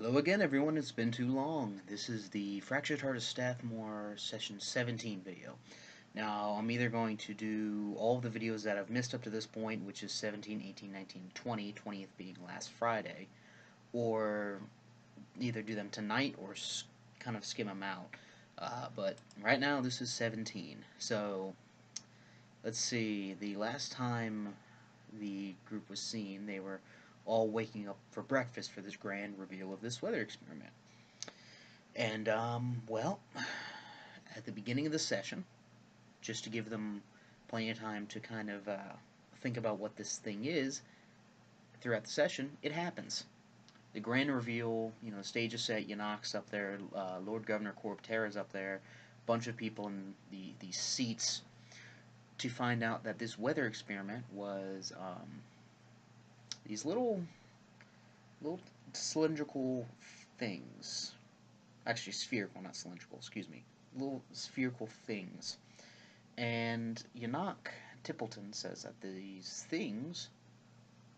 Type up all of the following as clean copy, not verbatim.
Hello again, everyone. It's been too long. This is the Fractured Heart of Stathmore Session 17 video. Now, I'm either going to do all of the videos that I've missed up to this point, which is 17, 18, 19, 20, 20th being last Friday, or either do them tonight or kind of skim them out. But right now, this is 17. So, let's see. The last time the group was seen, they were all waking up for breakfast for this grand reveal of this weather experiment. And, well, at the beginning of the session, just to give them plenty of time to kind of think about what this thing is throughout the session, it happens. The grand reveal, the stage is set, Yannock's up there, Lord Governor Corptera's up there, bunch of people in the seats to find out that this weather experiment was these little cylindrical things. Actually, spherical, not cylindrical, excuse me. Little spherical things. And Yannock Tippleton says that these things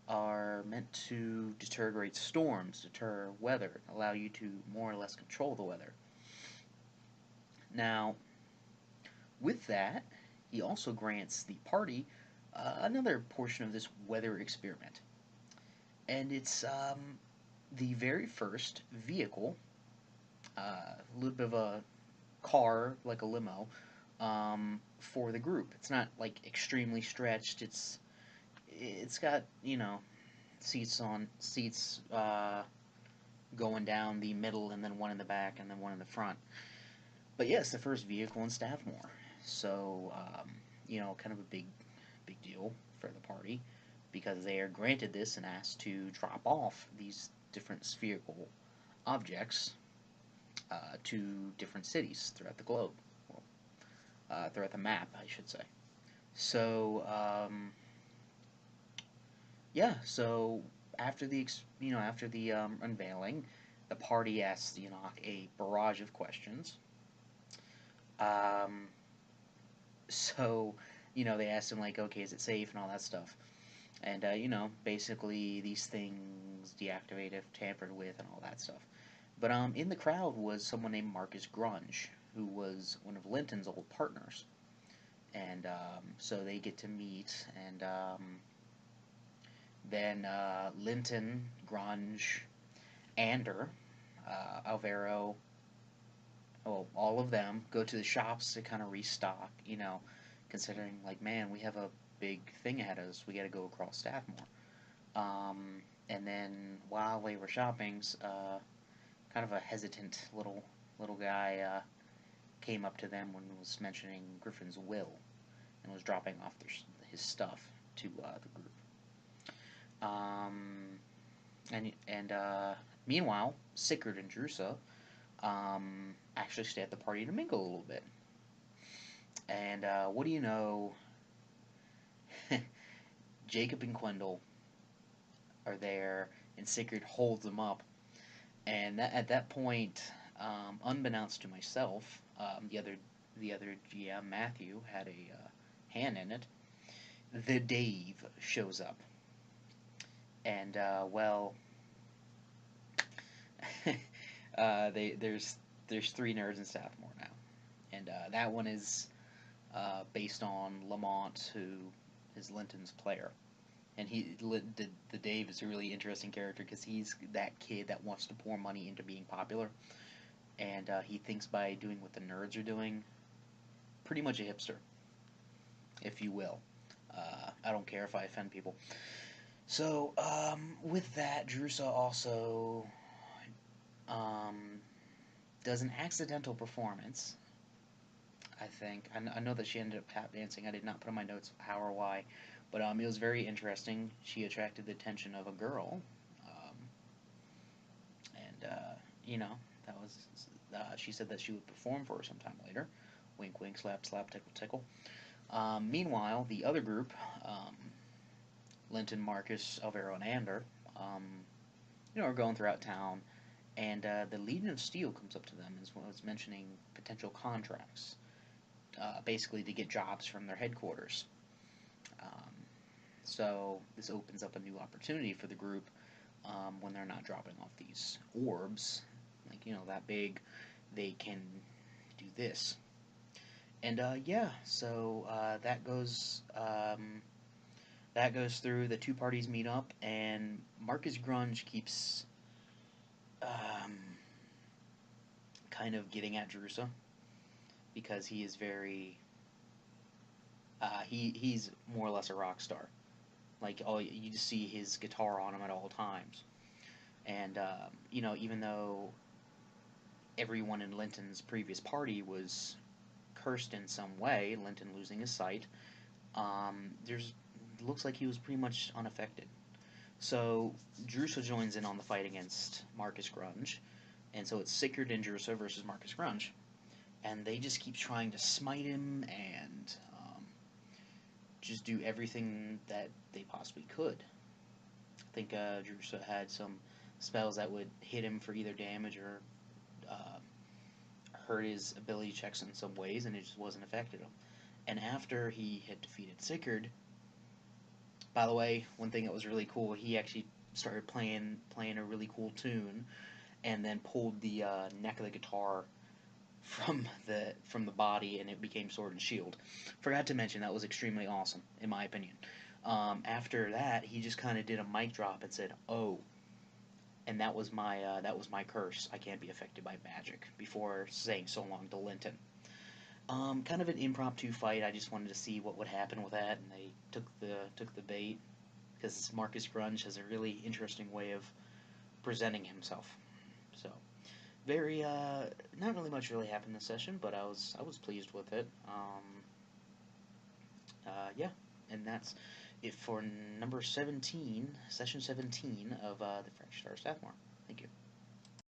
are meant to deter great storms, deter weather, allow you to more or less control the weather. Now, with that, he also grants the party another portion of this weather experiment. And it's the very first vehicle, a little bit of a car, like a limo, for the group. It's not like extremely stretched. It's got seats going down the middle, and then one in the back, and then one in the front. But yes, the first vehicle in Stathmore. So kind of a big deal for the party because they are granted this and asked to drop off these different spherical objects to different cities throughout the globe, well, throughout the map, I should say. So yeah, so after the unveiling, the party asked Enoch a barrage of questions. Um, so they asked him like, okay, is it safe and all that stuff, and basically these things deactivate if tampered with and all that stuff. But in the crowd was someone named Marcus Grunge, who was one of Linton's old partners, and so they get to meet, and then Linton, Grunge, Ander, Alvaro, well, all of them go to the shops to kind of restock, considering, like, man, we have a big thing ahead of us. We got to go across Stathmore. And then while they were shopping, kind of a hesitant little guy came up to them when he was mentioning Griffin's will and was dropping off his stuff to the group. And meanwhile, Sickard and Drusa actually stay at the party to mingle a little bit. And what do you know? Jacob and Quendel are there, and Sickard holds them up. And at that point, unbeknownst to myself, the other GM Matthew had a hand in it. The Dave shows up, and well, there's three nerds in Stathmore now, and that one is based on Lamont, who is Linton's player. And the Dave is a really interesting character because he's that kid that wants to pour money into being popular, and he thinks by doing what the nerds are doing, pretty much a hipster, if you will. I don't care if I offend people. So with that, Drusa also does an accidental performance. I think I know that she ended up tap dancing. I did not put in my notes how or why, but it was very interesting. She attracted the attention of a girl, and that was. She said that she would perform for her sometime later. Wink, wink, slap, slap, tickle, tickle. Meanwhile, the other group, Linton, Marcus, Alvaro, and Ander, are going throughout town, and the Legion of Steel comes up to them as well as mentioning potential contracts, basically to get jobs from their headquarters. Um, so this opens up a new opportunity for the group when they're not dropping off these orbs, like, you know, that big, they can do this. And yeah, so that goes through. The two parties meet up, and Marcus Grunge keeps um, kind of getting at Drusa because he is very he's more or less a rock star. Like, all you just see his guitar on him at all times, and you know, even though everyone in Linton's previous party was cursed in some way, Linton losing his sight, there's looks like he was pretty much unaffected. So Drusa joins in on the fight against Marcus Grunge, and so it's Sickard and Drusa versus Marcus Grunge, and they just keep trying to smite him and just do everything that they possibly could. I think Drusa had some spells that would hit him for either damage or uh, hurt his ability checks in some ways, and it just wasn't affected him. And after he had defeated Sickard, by the way, one thing that was really cool, he actually started playing a really cool tune, and then pulled the neck of the guitar from the body, and it became Sword and Shield. Forgot to mention that was extremely awesome, in my opinion. After that, he just kind of did a mic drop and said, "Oh," and that was my curse. I can't be affected by magic. Before saying so long to Linton. Kind of an impromptu fight. I just wanted to see what would happen with that, and they took the bait because Marcus Grunge has a really interesting way of presenting himself. So very not really much really happened this session, but I was pleased with it. Yeah, and that's it for number 17, session 17 of the Fractured Heart of Stathmore. Thank you.